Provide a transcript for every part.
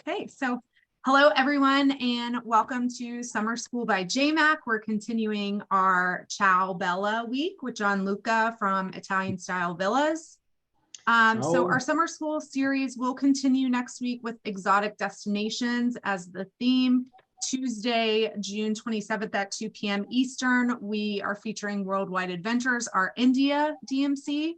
Okay, so hello everyone and welcome to Summer School by J.MAK. We're continuing our Ciao Bella week with Gianluca from Italian Style Villas. So our summer school series will continue next week with exotic destinations as the theme. Tuesday, June 27th at 2 p.m. Eastern, we are featuring Worldwide Adventures, our India DMC.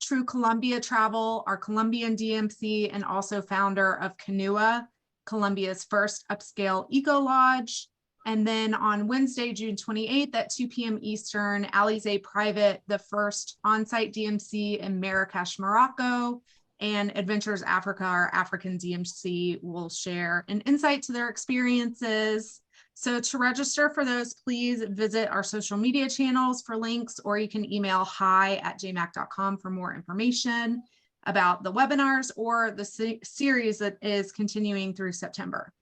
True Colombia Travel, our Colombian DMC, and also founder of Canoa, Colombia's first upscale eco lodge. And then on Wednesday, June 28th at 2 p.m. Eastern, Alizé Private, the first on-site DMC in Marrakesh, Morocco, and Adventures Africa, our African DMC, will share an insight to their experiences. So to register for those, please visit our social media channels for links, or you can email hi@jmak.com for more information about the webinars or the series that is continuing through September.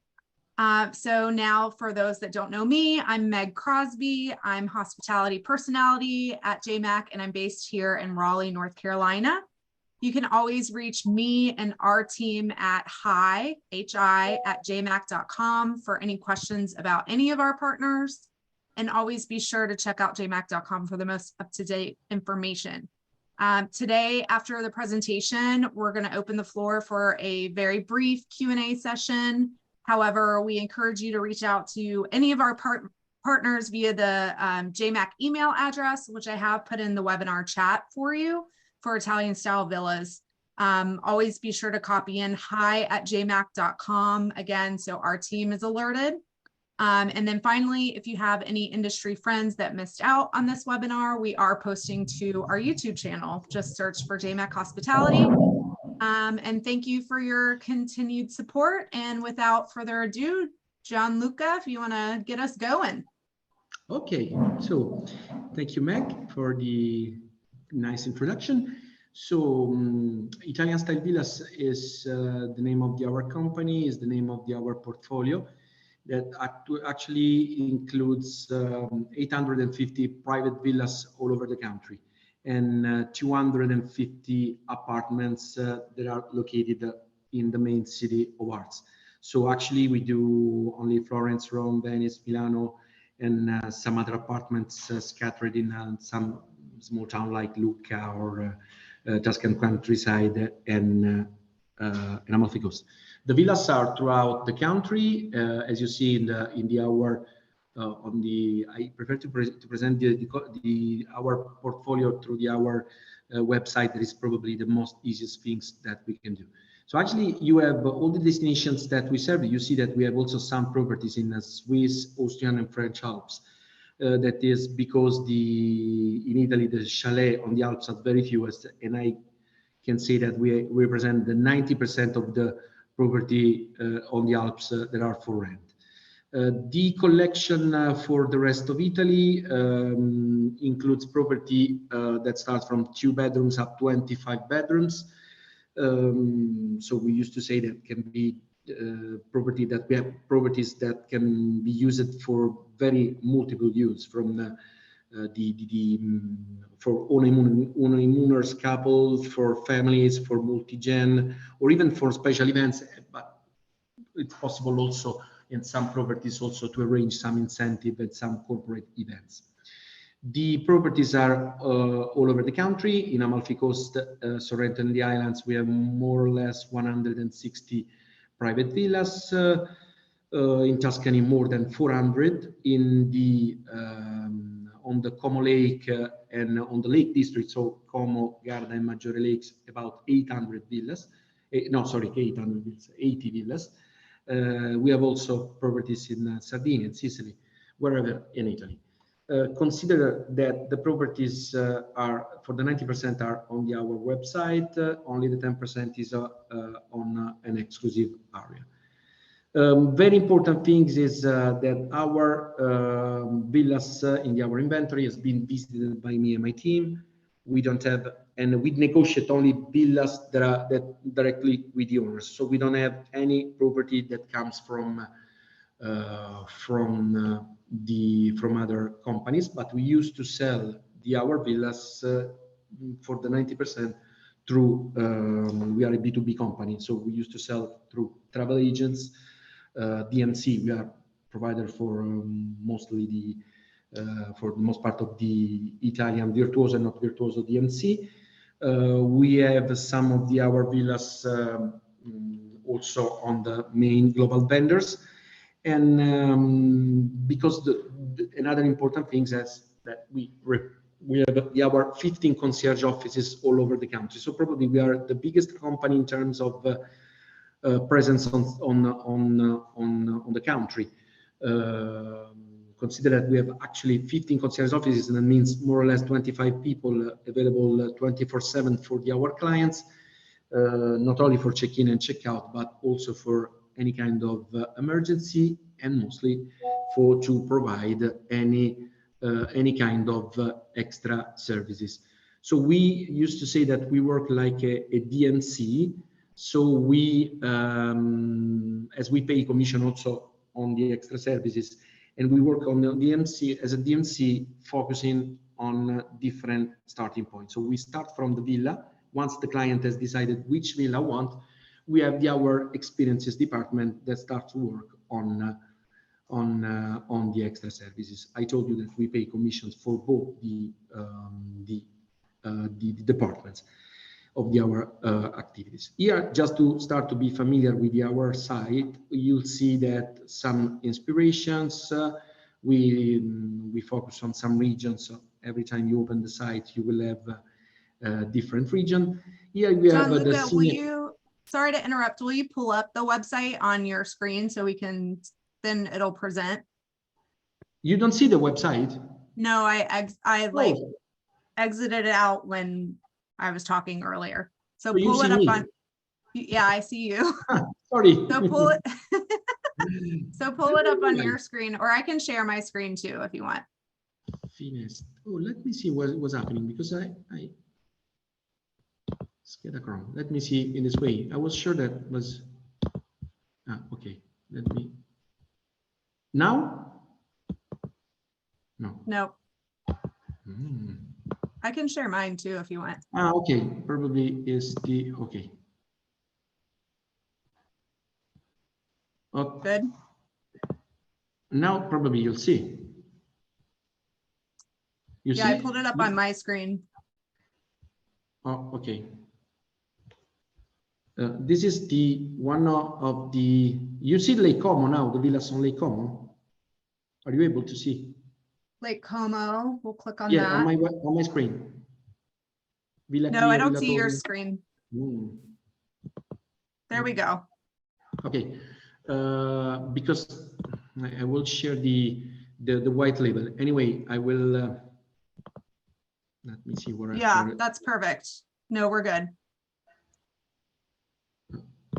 So now for those that don't know me, I'm Meg Crosby. I'm hospitality personality at J.MAK, and I'm based here in Raleigh, North Carolina. You can always reach me and our team at hi@jmak.com for any questions about any of our partners. And always be sure to check out jmak.com for the most up-to-date information. Today, after the presentation, we're going to open the floor for a very brief Q&A session. However, we encourage you to reach out to any of our partners via the J.MAK email address, which I have put in the webinar chat for you. For Italian Style Villas. Always be sure to copy in hi@jmak.com again, so our team is alerted. And then finally, if you have any industry friends that missed out on this webinar, we are posting to our YouTube channel. Just search for J.MAK Hospitality. And thank you for your continued support. And without further ado, Gianluca, if you want to get us going. Okay, so thank you, Meg, for the nice introduction. So Italian Style Villas is the name of our company, is the name of our portfolio that actually includes 850 private villas all over the country and 250 apartments that are located in the main city of ours. So actually we do only Florence, Rome, Venice, Milano, and some other apartments scattered in some small town like Lucca or Tuscan countryside and Amalfi Coast. The villas are throughout the country, as you see in the hour on the. I prefer to present our portfolio through the our website. That is probably the most easiest things that we can do. So actually, you have all the destinations that we serve. You see that we have also some properties in the Swiss, Austrian, and French Alps. That is because in Italy the chalet on the Alps are very few, and I can say that we represent the 90% of the property on the Alps that are for rent. The collection for the rest of Italy includes property that starts from 2 bedrooms up to 25 bedrooms. So we used to say that can be properties that can be used for very multiple use, from for honeymooners, couples, for families, for multi-gen, or even for special events. But it's possible also in some properties also to arrange some incentive at some corporate events. The properties are all over the country. In Amalfi Coast, Sorrento and the islands, we have more or less 160 private villas. In Tuscany, more than 400. In the on the Como Lake and on the Lake District, so Como, Garda, and Maggiore Lakes, about 800 villas. 800 villas, 80 villas. We have also properties in Sardinia and Sicily, wherever in Italy. Consider that the properties are, for the 90% are on our website, only the 10% is on an exclusive area. Very important things is that our villas in our inventory has been visited by me and my team. We don't have, and we negotiate only villas that directly with the owners. So we don't have any property that comes from other companies, but we used to sell our villas for the 90% through, we are a B2B company, so we used to sell through travel agents, DMC. We are provider for mostly the for the most part of the Italian virtuoso and not virtuoso DMC. We have some of our villas also on the main global vendors, and because another important thing is that we have our 15 concierge offices all over the country. So probably we are the biggest company in terms of presence on the country. Consider that we have actually 15 concierge offices, and that means more or less 25 people available 24/7 for our clients, not only for check-in and check-out, but also for any kind of emergency, and mostly to provide any kind of extra services. So we used to say that we work like a DMC. So we, as we pay commission also on the extra services, and we work on the DMC as a DMC, focusing on different starting points. So we start from the villa. Once the client has decided which villa want, we have our experiences department that starts to work on the extra services. I told you that we pay commissions for both the departments of our activities. Here, just to start to be familiar with our site, you'll see that some inspirations. We focus on some regions. So every time you open the site, you will have a different region. Here we have Gianluca, will you? Sorry to interrupt. Will you pull up the website on your screen so we can? Then it'll present. You don't see the website? No, I like exited it out when I was talking earlier. So pull it up on. Yeah, I see you. Sorry. So pull it. So pull it up on your screen, or I can share my screen too if you want. Finished. Oh, let me see what was happening, because I get a Chrome. Let me see in this way. I was sure that was okay. Let me now. No. I can share mine too if you want. Okay. Probably is the okay. Good. Now probably you'll see. You see? I pulled it up on my screen. Oh, okay. This is the one of the. You see Lake Como now, the villas on Lake Como. Are you able to see? Lake Como. We'll click on that. Yeah, on my screen. Villa no, Clear, I don't see your screen. There we go. Okay, because I will share the white label. Anyway, I will. Let me see where. Yeah, that's perfect. No, we're good.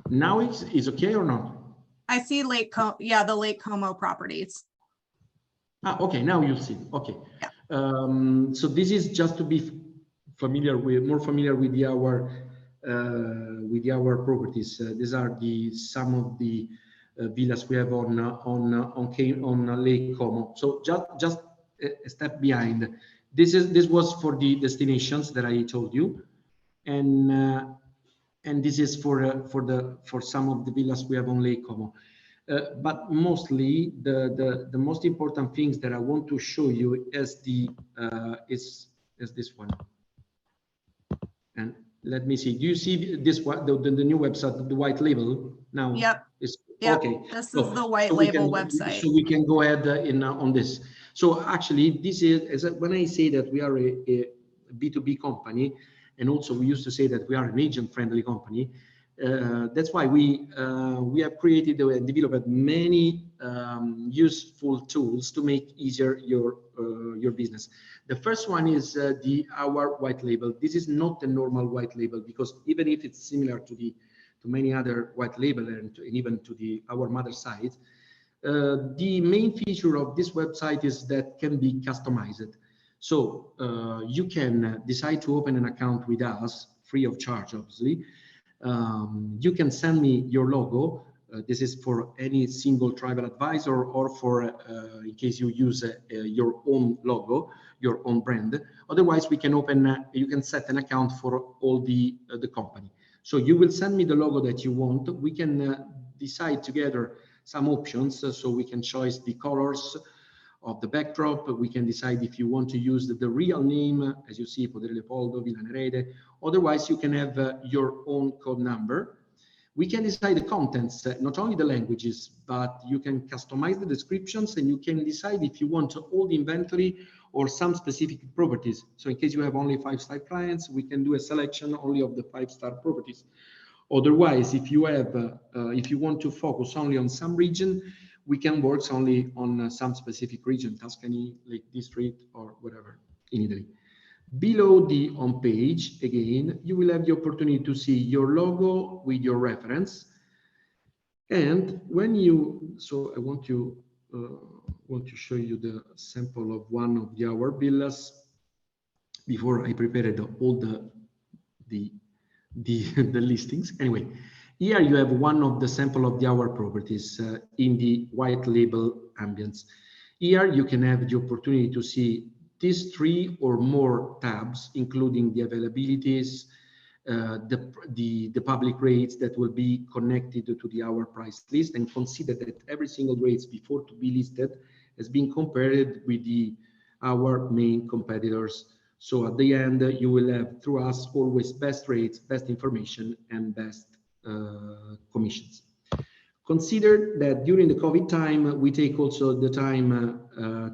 Now it's okay or not? I see Lake Como. Yeah, the Lake Como properties. Okay, now you'll see. Okay. Yeah. So this is just to be more familiar with our properties. These are some of the villas we have on Lake Como. So just a step behind. This was for the destinations that I told you, and this is for some of the villas we have on Lake Como. But mostly the most important things that I want to show you is this one. And let me see. Do you see this one, the new website, the white label now? Yep. Yep. Okay. This is the white label website. So we can go ahead on this. So actually, this is when I say that we are a B2B company, and also we used to say that we are an agent-friendly company. That's why we have created and developed many useful tools to make easier your business. The first one is our white label. This is not a normal white label, because even if it's similar to many other white label and even to our mother site, the main feature of this website is that can be customized. So you can decide to open an account with us free of charge, obviously. You can send me your logo. this is for any single travel advisor or for in case you use your own logo, your own brand. Otherwise, we can open, you can set an account for all the company. So you will send me the logo that you want. We can decide together some options, so we can choose the colors of the backdrop. We can decide if you want to use the real name, as you see, Potere Leopoldo, Villa Nerede. Otherwise, you can have your own code number. We can decide the contents, not only the languages, but you can customize the descriptions, and you can decide if you want all the inventory or some specific properties. So in case you have only 5-star clients, we can do a selection only of the 5-star properties. Otherwise, if you have, if you want to focus only on some region, we can work only on some specific region, Tuscany, Lake District, or whatever in Italy. Below the home page, again, you will have the opportunity to see your logo with your reference. And when you, so I want to show you the sample of one of our villas before I prepared all the listings. Anyway, here you have one of the sample of our properties in the white label ambience. Here you can have the opportunity to see these 3 or more tabs, including the availabilities, the public rates that will be connected to our price list, and consider that every single rates before to be listed has been compared with our main competitors. So at the end, you will have through us always best rates, best information, and best commissions. Consider that during the COVID time, we take also the time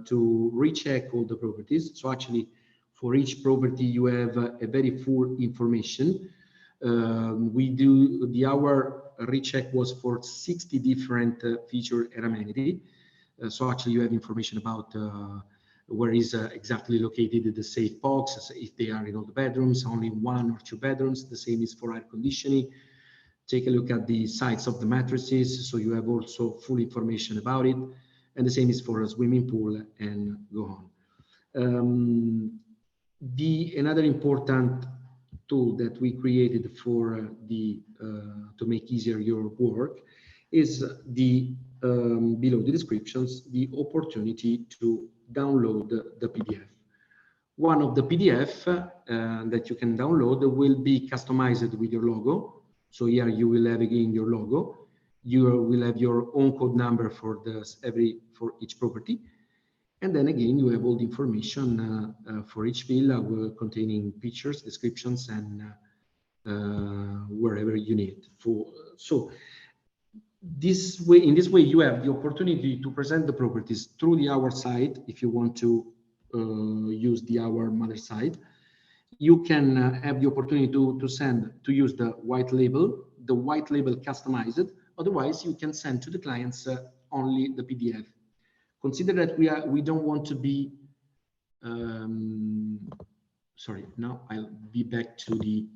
to recheck all the properties. So actually, for each property, you have a very full information. We do our recheck was for 60 different feature and amenity. So actually, you have information about where is exactly located the safe box, if they are in all the bedrooms, only 1 or 2 bedrooms. The same is for air conditioning. Take a look at the size of the mattresses, so you have also full information about it. And the same is for a swimming pool, and go on. Another important tool that we created for to make easier your work is the below the descriptions, the opportunity to download the PDF. One of the PDF that you can download will be customized with your logo. So here you will have again your logo. You will have your own code number for for each property, and then again you have all the information for each villa, containing pictures, descriptions, and wherever you need. So this way, in this way, you have the opportunity to present the properties through our site if you want to use our mother site. You can have the opportunity to use the white label customized. Otherwise, you can send to the clients only the PDF. Consider that we don't want to be. Sorry, now I'll be back to the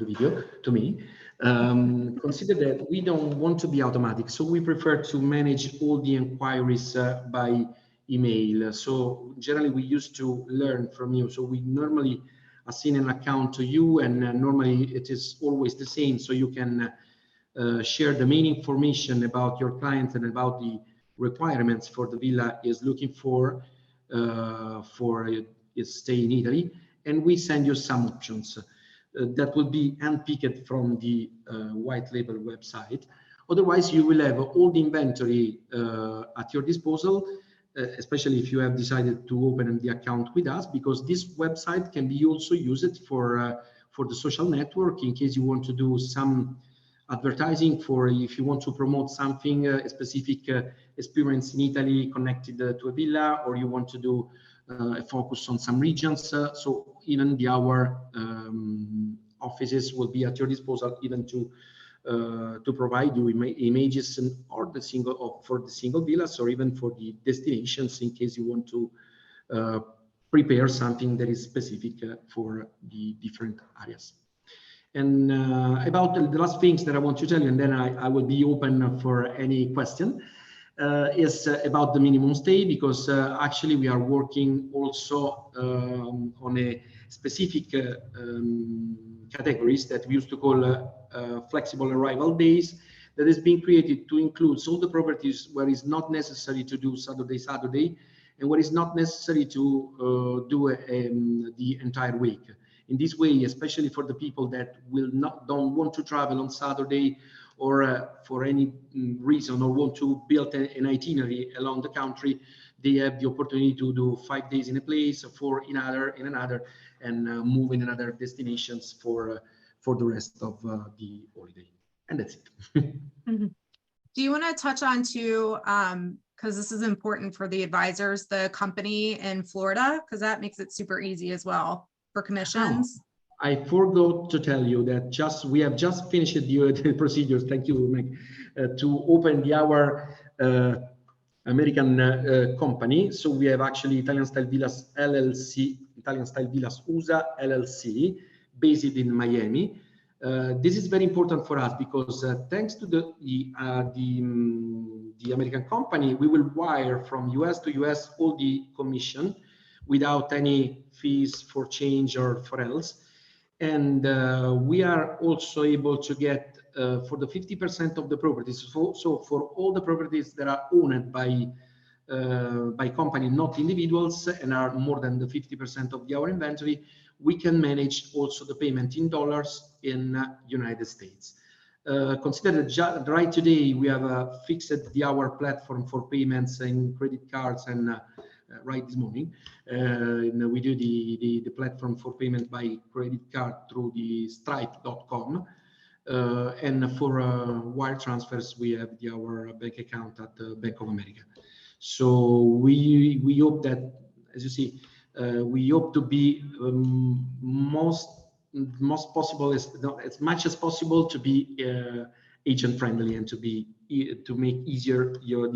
video to me. Consider that we don't want to be automatic, so we prefer to manage all the inquiries by email. So generally we used to learn from you. So we normally assign an account to you, and normally it is always the same. So you can share the main information about your client and about the requirements for the villa is looking for its stay in Italy, and we send you some options that will be handpicked from the white label website. Otherwise, you will have all the inventory at your disposal, especially if you have decided to open the account with us, because this website can be also used for the social network in case you want to do some advertising, for if you want to promote something, a specific experience in Italy connected to a villa, or you want to do a focus on some regions. So even our offices will be at your disposal, even to provide you images or for the single villas, or even for the destinations in case you want to prepare something that is specific for the different areas. And about the last things that I want to tell you, and then I will be open for any question, is about the minimum stay, because actually we are working also on a specific categories that we used to call flexible arrival days. that has been created to include all the properties where it's not necessary to do Saturday, and where it's not necessary to do the entire week. In this way, especially for the people that don't want to travel on Saturday, or for any reason, or want to build an itinerary along the country, they have the opportunity to do 5 days in a place, 4 in another, and move in another destinations for the rest of the holiday. And that's it. Mm-hmm. Do you want to touch on too, because this is important for the advisors, the company in Florida, because that makes it super easy as well for commissions? I forgot to tell you that we have just finished the procedures. Thank you, Meg, to open our American company. So we have actually Italian Style Villas LLC, Italian Style Villas USA LLC, based in Miami. This is very important for us because thanks to the American company, we will wire from US to US all the commission without any fees for change or for else. And we are also able to get for the 50% of the properties. So for all the properties that are owned by company, not individuals, and are more than the 50% of our inventory, we can manage also the payment in dollars in United States. Consider that right today we have fixed our platform for payments and credit cards, and right this morning we do the platform for payment by credit card through the stripe.com, and for wire transfers we have our bank account at the Bank of America. So we hope that, as you see, we hope to be most possible, as much as possible, to be agent friendly and to make easier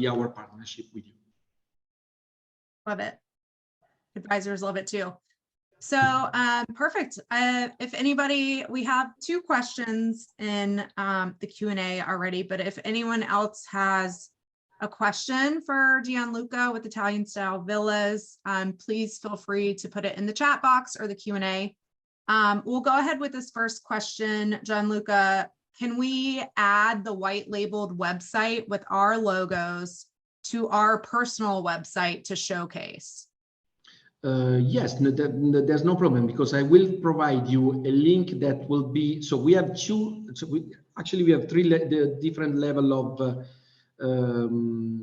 our partnership with you. Love it. Advisors love it too. So perfect. If anybody, we have 2 questions in the Q&A already, but if anyone else has a question for Gianluca with Italian Style Villas, please feel free to put it in the chat box or the Q&A. We'll go ahead with this first question. Gianluca, can we add the white labeled website with our logos to our personal website to showcase? Yes, there's no problem, because I will provide you a link that will be, so we have 2, so we have 3 different level of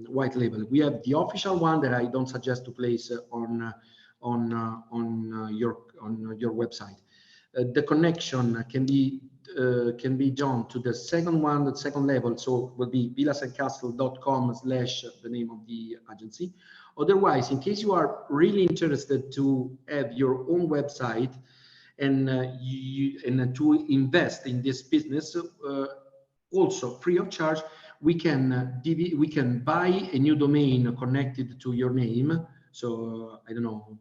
white label. We have the official one that I don't suggest to place on your website. The connection can be done to the second one, the second level. So it will be villasandcastle.com/ the name of the agency. Otherwise, in case you are really interested to have your own website and to invest in this business, also free of charge, we can buy a new domain connected to your name. So I don't know,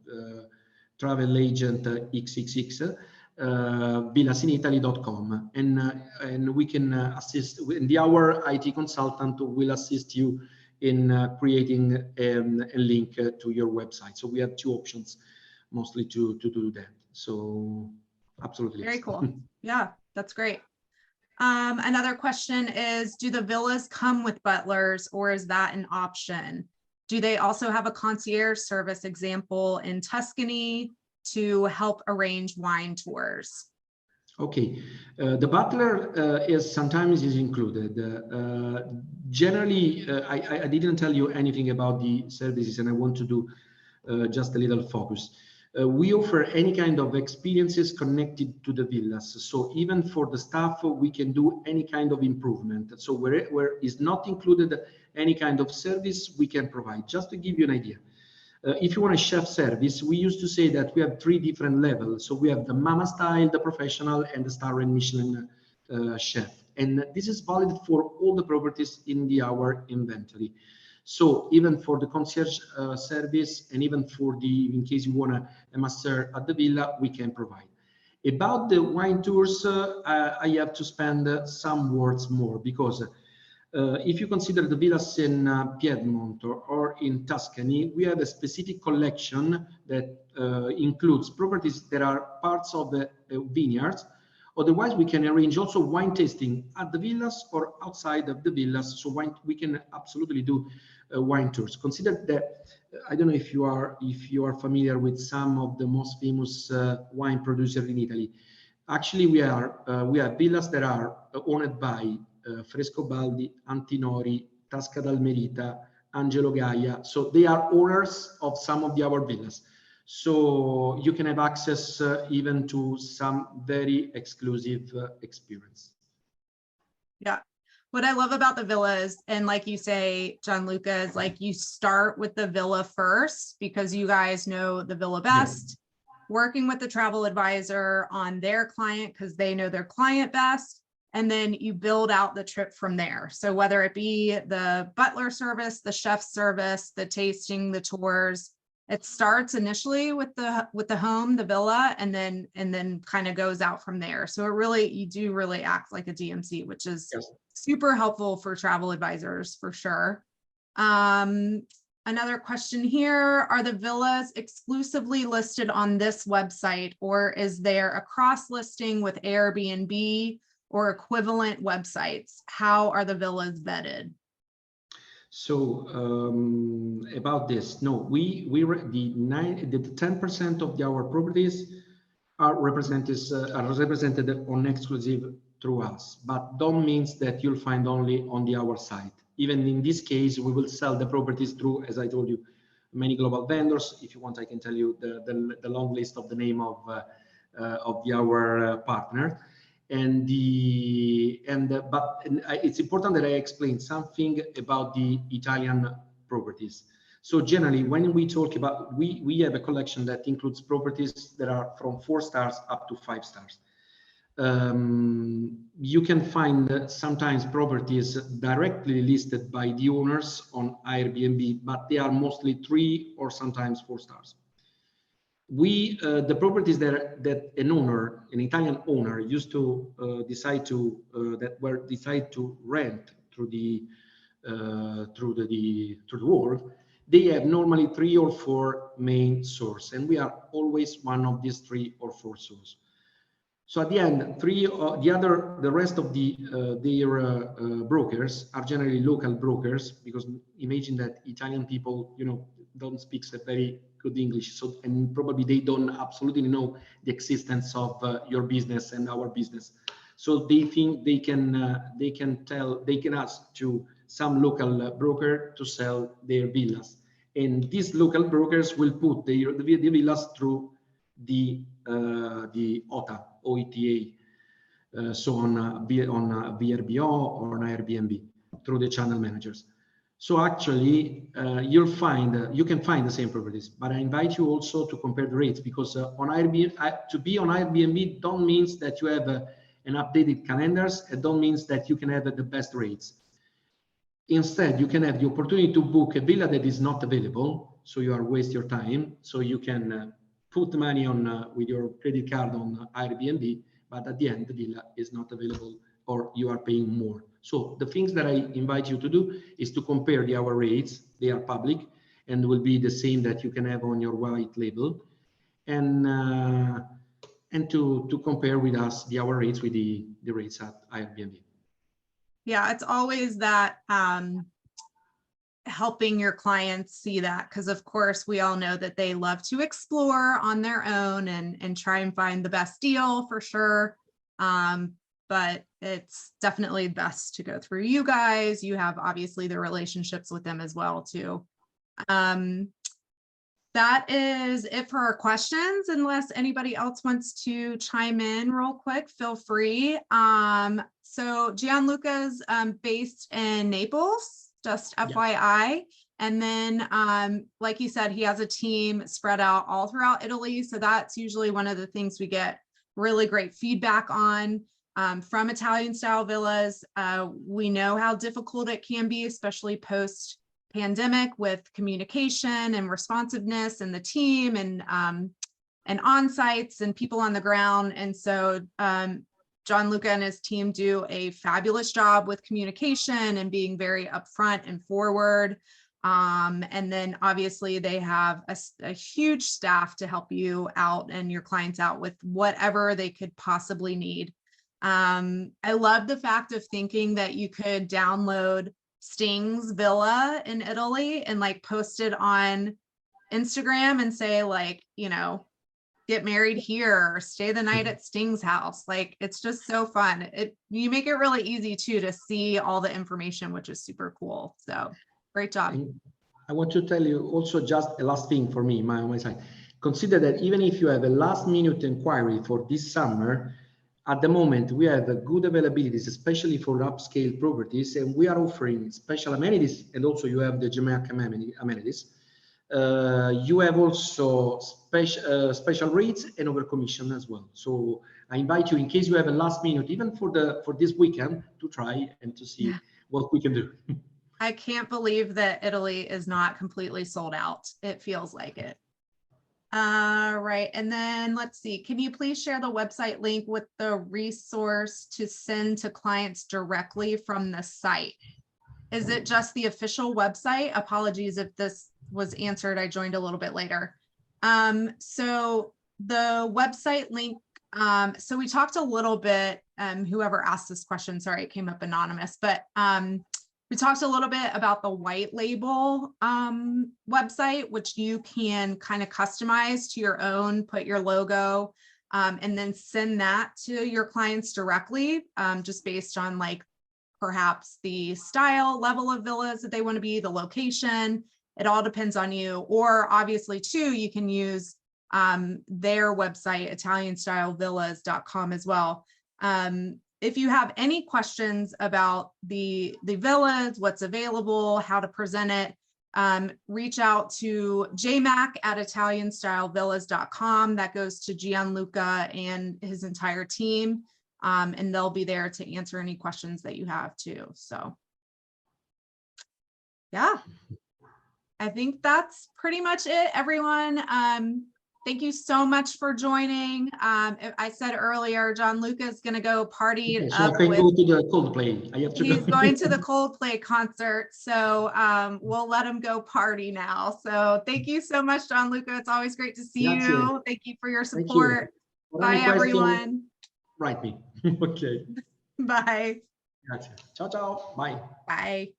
travel agent XXX, villasinitaly.com, and we can assist. Our IT consultant will assist you in creating a link to your website. So we have 2 options mostly to do that. So absolutely. Very cool. Yeah, that's great. Another question is, do the villas come with butlers, or is that an option? Do they also have a concierge service, example in Tuscany, to help arrange wine tours? Okay, the butler is sometimes included. Generally, I didn't tell you anything about the services, and I want to do just a little focus. We offer any kind of experiences connected to the villas. So even for the staff, we can do any kind of improvement. So where is not included any kind of service, we can provide. Just to give you an idea. If you want a chef service, we used to say that we have 3 different levels. So we have the Mama Style, the Professional, and the Star and Michelin chef. And this is valid for all the properties in our inventory. So even for the concierge service, and even for in case you want a master at the villa, we can provide. About the wine tours, I have to spend some words more, because if you consider the villas in Piedmont or in Tuscany, we have a specific collection that includes properties that are parts of the vineyards, Otherwise, we can arrange also wine tasting at the villas or outside of the villas. So we can absolutely do wine tours. Consider that I don't know if you are familiar with some of the most famous wine producers in Italy. Actually, we have villas that are owned by Frescobaldi, Antinori, Tasca d'Almerita, Angelo Gaia. So they are owners of some of our villas. So you can have access even to some very exclusive experience. Yeah. What I love about the villas, and like you say, Gianluca, is like you start with the villa first because you guys know the villa best, working with the travel advisor on their client because they know their client best. And then you build out the trip from there. So whether it be the butler service, the chef service, the tasting, the tours, it starts initially with the home, the villa, and then kind of goes out from there. So you do really act like a DMC, which is super helpful for travel advisors for sure. Another question here, are the villas exclusively listed on this website, or is there a cross listing with Airbnb or equivalent websites? How are the villas vetted? So about this, no, the 10% of our properties are represented on exclusive through us, but don't means that you'll find only on our site. Even in this case, we will sell the properties through, as I told you, many global vendors. If you want, I can tell you the long list of the name of our partner. It's important that I explain something about the Italian properties. So generally, when we talk about, we have a collection that includes properties that are from 4 stars up to 5 stars. You can find sometimes properties directly listed by the owners on Airbnb, but they are mostly 3 or sometimes 4 stars. The properties that an Italian owner used to decide to rent through the world, they have normally 3 or 4 main sources, and we are always one of these 3 or 4 sources. So at the end, the rest of their brokers are generally local brokers, because imagine that Italian people, don't speak a very good English, so and probably they don't absolutely know the existence of your business and our business. So they think they can ask to some local broker to sell their villas, and these local brokers will put the villas through the OTA, so on VRBO or on Airbnb through the channel managers. So actually, you can find the same properties, but I invite you also to compare the rates, because on Airbnb, to be on Airbnb don't means that you have an updated calendars. It don't means that you can have the best rates. Instead, you can have the opportunity to book a villa that is not available, so you are waste your time. So you can put money on with your credit card on Airbnb, but at the end the villa is not available, or you are paying more. So the things that I invite you to do is to compare our rates. They are public and will be the same that you can have on your white label, and to compare with us our rates with the rates at Airbnb. Yeah, it's always that helping your clients see that, because of course we all know that they love to explore on their own and try and find the best deal for sure. But it's definitely best to go through you guys. You have obviously the relationships with them as well too. That is it for our questions. Unless anybody else wants to chime in real quick, feel free. So Gianluca's based in Naples, just FYI. And then, like you said, he has a team spread out all throughout Italy. So that's usually one of the things we get really great feedback on from Italian style villas. We know how difficult it can be, especially post pandemic, with communication and responsiveness and the team and on-sites and people on the ground. And so Gianluca and his team do a fabulous job with communication and being very upfront and forward. And then obviously they have a huge staff to help you out and your clients out with whatever they could possibly need. I love the fact of thinking that you could download Sting's villa in Italy and like post it on Instagram and say like, you know, get married here or stay the night at Sting's house. Like, it's just so fun. You make it really easy too to see all the information, which is super cool. So great job. And I want to tell you also just a last thing for me, on my side. Consider that even if you have a last minute inquiry for this summer, at the moment we have good availabilities, especially for upscale properties, and we are offering special amenities, and also you have the J.MAK amenities. You have also special rates and over commission as well. So I invite you, in case you have a last minute, even for this weekend, to try and to see what we can do. I can't believe that Italy is not completely sold out. It feels like it. Right. And then let's see, can you please share the website link with the resource to send to clients directly from the site? Is it just the official website? Apologies if this was answered. I joined a little bit later. So the website link, so we talked a little bit, whoever asked this question, sorry, it came up anonymous, but we talked a little bit about the white label website, which you can kind of customize to your own, put your logo, and then send that to your clients directly, just based on like perhaps the style level of villas that they want to be, the location. It all depends on you. Or obviously too, you can use their website, italianstylevillas.com as well. If you have any questions about the villas, what's available, how to present it, reach out to J.MAK at italianstylevillas.com. That goes to Gianluca and his entire team. And they'll be there to answer any questions that you have too. So yeah, I think that's pretty much it, everyone. Thank you so much for joining. I said earlier, Gianluca is going to go party Okay, so up I can with, go to the Coldplay. I have to he's go. going to the Coldplay concert. So we'll let him go party now. So thank you so much, Gianluca. It's always great to see Grazie. you. Thank you for your Thank support. you. Bye, everyone. Write me. Okay. Bye. Grazie. Ciao, ciao. Bye. Bye.